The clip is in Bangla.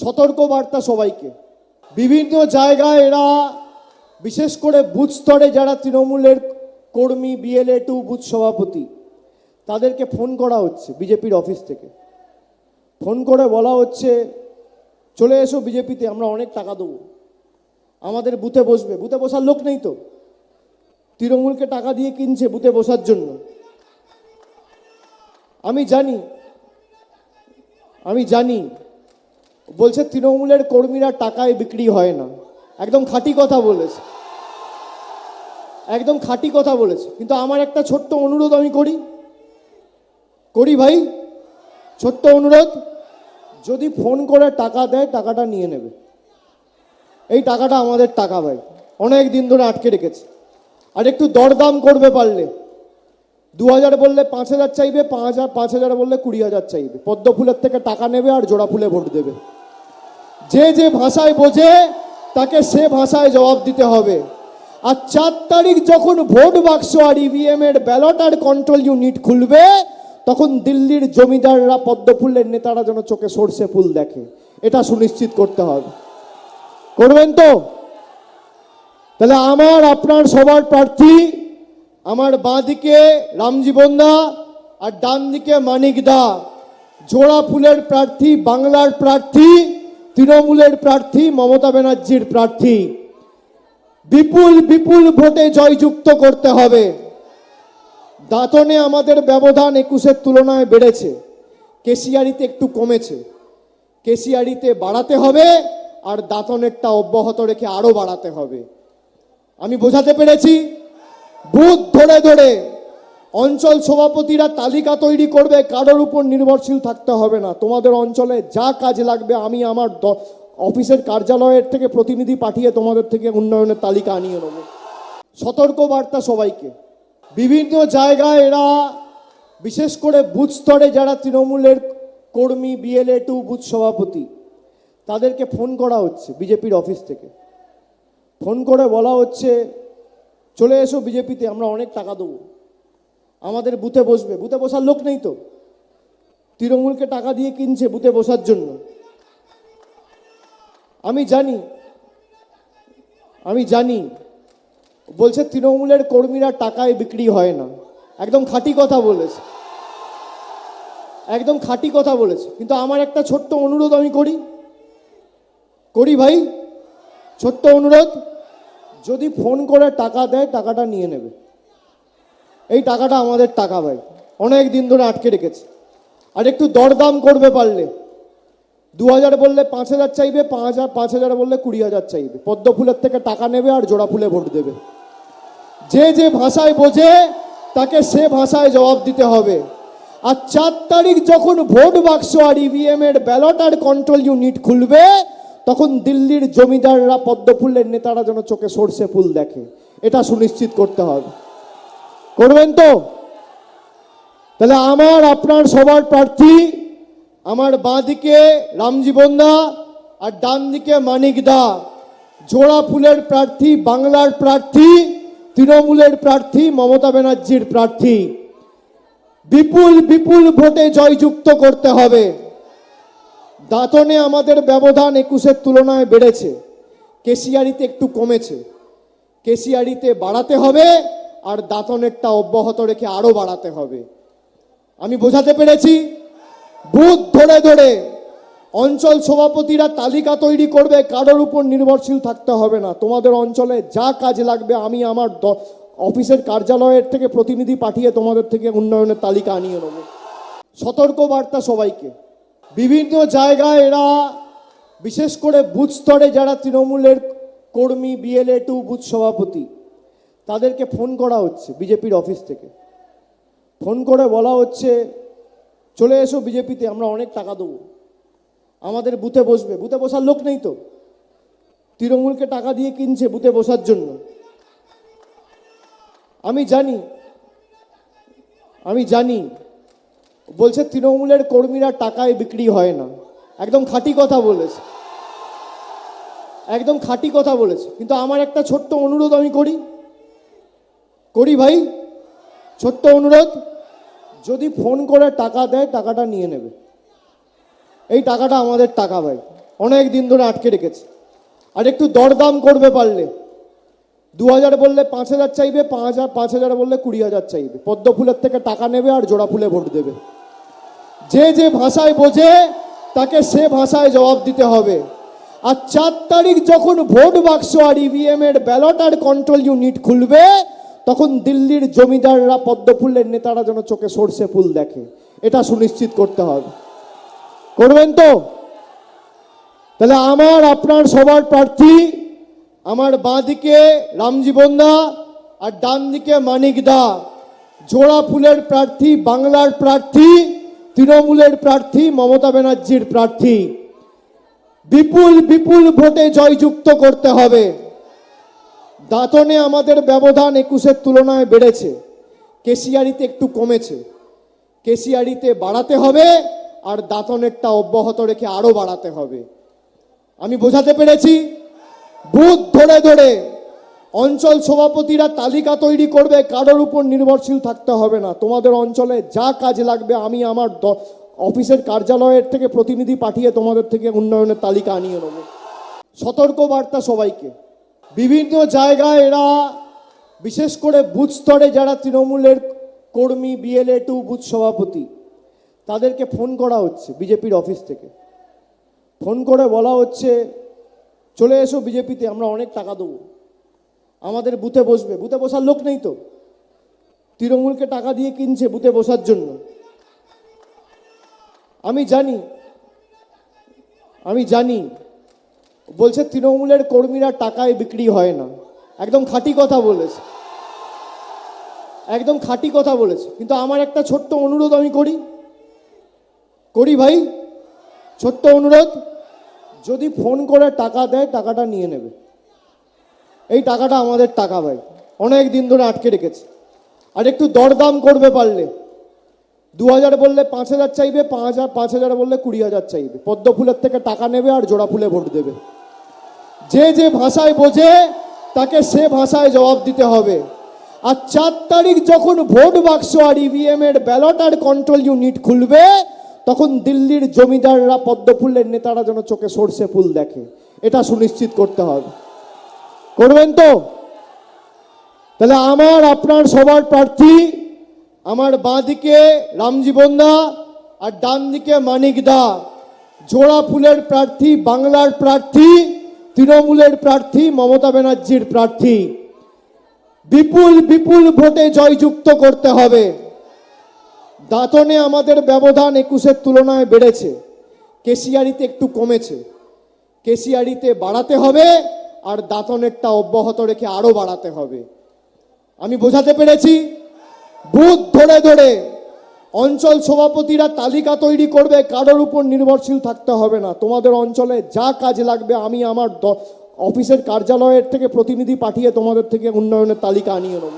সতর্ক বার্তা সবাইকে। বিভিন্ন জায়গায় এরা বিশেষ করে বুথ স্তরে যারা তৃণমূলের কর্মী, বিএলএ 2 বুথ সভাপতি, তাদেরকে ফোন করা হচ্ছে বিজেপির অফিস থেকে। ফোন করে বলা হচ্ছে চলে এসো বিজেপিতে, আমরা অনেক টাকা দেবো, আমাদের বুথে বসবে। বুথে বসার লোক নেই তো, তৃণমূলকে টাকা দিয়ে কিনছে বুথে বসার জন্য। আমি জানি বলছে তৃণমূলের কর্মীরা টাকায় বিক্রি হয় না। একদম খাঁটি কথা বলেছে, একদম খাঁটি কথা বলেছে। কিন্তু আমার একটা ছোট্ট অনুরোধ আমি করি ভাই, ছোট্ট অনুরোধ, যদি ফোন করে টাকা দেয় টাকাটা নিয়ে নেবে। এই টাকাটা আমাদের টাকা ভাই, অনেক দিন ধরে আটকে রেখেছে। আর একটু দরদাম করবে পারলে, 2000 বললে 5000 চাইবে, 5000 বললে 20000 চাইবে। পদ্ম ফুলের থেকে টাকা নেবে আর জোড়া ফুলে ভোট দেবে। যে যে ভাষায় বোঝে তাকে সে ভাষায় জবাব দিতে হবে। আর 4 তারিখ যখন ভোট বাক্স আর ইভিএম এর ব্যালট আর কন্ট্রোল ইউনিট খুলবে, তখন দিল্লির জমিদাররা পদ্ম ফুলের নেতারা যেন চোখে সর্ষে ফুল দেখে, এটা সুনিশ্চিত করতে হবে। করবেন তো? তাহলে আমার আপনার সবার প্রার্থী, আমার বাঁ দিকে রামজীবন দা আর ডান দিকে মানিক দা, জোড়া ফুলের প্রার্থী, বাংলার প্রার্থী, তৃণমূলের প্রার্থী, মমতা ব্যানার্জির প্রার্থী। বিপুল বিপুল ভোটে জয়যুক্ত করতে হবে। দাঁতনে আমাদের ব্যবধান 21-এর তুলনায় বেড়েছে, কেশিয়ারিতে একটু কমেছে। কেশিয়ারিতে বাড়াতে হবে আর দাঁতনেরটা অব্যাহত রেখে আরো বাড়াতে হবে। আমি বোঝাতে পেরেছি? বুথ ধরে ধরে অঞ্চল সভাপতিরা তালিকা তৈরি করবে, কারোর উপর নির্ভরশীল থাকতে হবে না। তোমাদের অঞ্চলে যা কাজ লাগবে আমি আমার অফিসের কার্যালয়ের থেকে প্রতিনিধি পাঠিয়ে তোমাদের থেকে উন্নয়নের তালিকা আনিয়ে নেব। সতর্ক বার্তা সবাইকে। বিভিন্ন জায়গায় এরা বিশেষ করে বুথ স্তরে যারা তৃণমূলের কর্মী, বিএলএ 2 বুথ সভাপতি, তাদেরকে ফোন করা হচ্ছে বিজেপির অফিস থেকে। ফোন করে বলা হচ্ছে চলে এসো বিজেপিতে, আমরা অনেক টাকা দেবো, আমাদের বুথে বসবে। বুথে বসার লোক নেই তো, তৃণমূলকে টাকা দিয়ে কিনছে বুথে বসার জন্য। আমি জানি বলছে তৃণমূলের কর্মীরা টাকায় বিক্রি হয় না। একদম খাঁটি কথা বলেছে, একদম খাঁটি কথা বলেছে। কিন্তু আমার একটা ছোট্ট অনুরোধ আমি করি ভাই, ছোট্ট অনুরোধ, যদি ফোন করে টাকা দেয় টাকাটা নিয়ে নেবে। এই টাকাটা আমাদের টাকা ভাই, অনেক দিন ধরে আটকে রেখেছে। আর একটু দরদাম করবে পারলে, 2000 বললে 5000 চাইবে, 5000 বললে 20000 চাইবে। পদ্ম ফুলের থেকে টাকা নেবে আর জোড়া ফুলে ভোট দেবে। যে যে ভাষায় বোঝে তাকে সে ভাষায় জবাব দিতে হবে। আর 4 তারিখ যখন ভোট বাক্স আর ইভিএম এর ব্যালট আর কন্ট্রোল ইউনিট খুলবে, তখন দিল্লির জমিদাররা পদ্ম ফুলের নেতারা যেন চোখে সর্ষে ফুল দেখে, এটা সুনিশ্চিত করতে হবে। করবেন তো? তাহলে আমার আপনার সবার প্রার্থী, আমার বাঁ দিকে রামজীবন দা আর ডান দিকে মানিক দা, জোড়া ফুলের প্রার্থী, বাংলার প্রার্থী, তৃণমূলের প্রার্থী, মমতা ব্যানার্জির প্রার্থী। বিপুল বিপুল ভোটে জয়যুক্ত করতে হবে। দাঁতনে আমাদের ব্যবধান 21-এর তুলনায় বেড়েছে, কেশিয়ারিতে একটু কমেছে। কেশিয়ারিতে বাড়াতে হবে আর দাঁতনেরটা অব্যাহত রেখে আরো বাড়াতে হবে। আমি বোঝাতে পেরেছি? বুথ ধরে ধরে অঞ্চল সভাপতিরা তালিকা তৈরি করবে, কারোর উপর নির্ভরশীল থাকতে হবে না। তোমাদের অঞ্চলে যা কাজ লাগবে আমি আমার অফিসের কার্যালয়ের থেকে প্রতিনিধি পাঠিয়ে তোমাদের থেকে উন্নয়নের তালিকা আনিয়ে নেব। সতর্ক বার্তা সবাইকে। বিভিন্ন জায়গায় এরা বিশেষ করে বুথ স্তরে যারা তৃণমূলের কর্মী, বিএলএ 2 বুথ সভাপতি, তাদেরকে ফোন করা হচ্ছে বিজেপির অফিস থেকে। ফোন করে বলা হচ্ছে চলে এসো বিজেপিতে, আমরা অনেক টাকা দেবো, আমাদের বুথে বসবে। বুথে বসার লোক নেই তো, তৃণমূলকে টাকা দিয়ে কিনছে বুথে বসার জন্য। আমি জানি বলছে তৃণমূলের কর্মীরা টাকায় বিক্রি হয় না। একদম খাঁটি কথা বলেছে, একদম খাঁটি কথা বলেছে। কিন্তু আমার একটা ছোট্ট অনুরোধ আমি করি ভাই, ছোট্ট অনুরোধ, যদি ফোন করে টাকা দেয় টাকাটা নিয়ে নেবে। এই টাকাটা আমাদের টাকা ভাই, অনেক দিন ধরে আটকে রেখেছে। আর একটু দরদাম করবে পারলে, 2000 বললে 5000 চাইবে, 5000 বললে 20000 চাইবে। পদ্ম ফুলের থেকে টাকা নেবে আর জোড়া ফুলে ভোট দেবে। যে যে ভাষায় বোঝে তাকে সে ভাষায় জবাব দিতে হবে। আর 4 তারিখ যখন ভোট বাক্স আর ইভিএম এর ব্যালট আর কন্ট্রোল ইউনিট খুলবে, তখন দিল্লির জমিদাররা পদ্ম ফুলের নেতারা যেন চোখে সর্ষে ফুল দেখে, এটা সুনিশ্চিত করতে হবে। করবেন তো? তাহলে আমার আপনার সবার প্রার্থী, আমার বাঁ দিকে রামজীবন দা আর ডান দিকে মানিক দা, জোড়া ফুলের প্রার্থী, বাংলার প্রার্থী, তৃণমূলের প্রার্থী, মমতা ব্যানার্জির প্রার্থী। বিপুল বিপুল ভোটে জয়যুক্ত করতে হবে। দাঁতনে আমাদের ব্যবধান 21-এর তুলনায় বেড়েছে, কেশিয়ারিতে একটু কমেছে। কেশিয়ারিতে বাড়াতে হবে আর দাঁতনেরটা অব্যাহত রেখে আরো বাড়াতে হবে। আমি বোঝাতে পেরেছি? বুথ ধরে ধরে অঞ্চল সভাপতিরা তালিকা তৈরি করবে, কারোর উপর নির্ভরশীল থাকতে হবে না। তোমাদের অঞ্চলে যা কাজ লাগবে আমি আমার অফিসের কার্যালয়ের থেকে প্রতিনিধি পাঠিয়ে তোমাদের থেকে উন্নয়নের তালিকা আনিয়ে নেব। সতর্ক বার্তা সবাইকে। বিভিন্ন জায়গায় এরা, বিশেষ করে বুথ স্তরে যারা তৃণমূলের কর্মী, BLA2 বুথ সভাপতি, তাদেরকে ফোন করা হচ্ছে বিজেপির অফিস থেকে। ফোন করে বলা হচ্ছে চলে এসো বিজেপিতে, আমরা অনেক টাকা দেবো, আমাদের বুথে বসবে। বুথে বসার লোক নেই তো, তৃণমূলকে টাকা দিয়ে কিনছে বুথে বসার জন্য। আমি জানি বলছে তৃণমূলের কর্মীরা টাকায় বিক্রি হয় না। একদম খাঁটি কথা বলেছে, একদম খাঁটি কথা বলেছে। কিন্তু আমার একটা ছোট্ট অনুরোধ আমি করি ভাই, ছোট্ট অনুরোধ, যদি ফোন করে টাকা দেয় টাকাটা নিয়ে নেবে। এই টাকাটা আমাদের টাকা ভাই, অনেক দিন ধরে আটকে রেখেছে। আর একটু দরদাম করবে পারলে, 2000 বললে 5000 চাইবে, 5000 বললে 20000 চাইবে। পদ্ম ফুলের থেকে টাকা নেবে আর জোড়া ফুলে ভোট দেবে। যে যে ভাষায় বোঝে তাকে সে ভাষায় জবাব দিতে হবে। আর 4 তারিখ যখন ভোট বাক্স আর ইভিএম এর ব্যালট আর কন্ট্রোল ইউনিট খুলবে, তখন দিল্লির জমিদাররা পদ্ম ফুলের নেতারা যেন চোখে সর্ষে ফুল দেখে, এটা সুনিশ্চিত করতে হবে। করবেন তো? তাহলে আমার আপনার সবার প্রার্থী, আমার বাঁ দিকে রামজীবন দা আর ডান দিকে মানিক দা, জোড়া ফুলের প্রার্থী, বাংলার প্রার্থী, তৃণমূলের প্রার্থী, মমতা ব্যানার্জির প্রার্থী। বিপুল বিপুল ভোটে জয়যুক্ত করতে হবে। দাঁতনে আমাদের ব্যবধান 21-এর তুলনায় বেড়েছে, কেশিয়ারিতে একটু কমেছে। কেশিয়ারিতে বাড়াতে হবে আর দাঁতনেরটা অব্যাহত রেখে আরো বাড়াতে হবে। আমি বোঝাতে পেরেছি? বুথ ধরে ধরে অঞ্চল সভাপতিরা তালিকা তৈরি করবে, কারোর উপর নির্ভরশীল থাকতে হবে না। তোমাদের অঞ্চলে যা কাজ লাগবে আমি আমার অফিসের কার্যালয়ের থেকে প্রতিনিধি পাঠিয়ে তোমাদের থেকে উন্নয়নের তালিকা আনিয়ে নেব।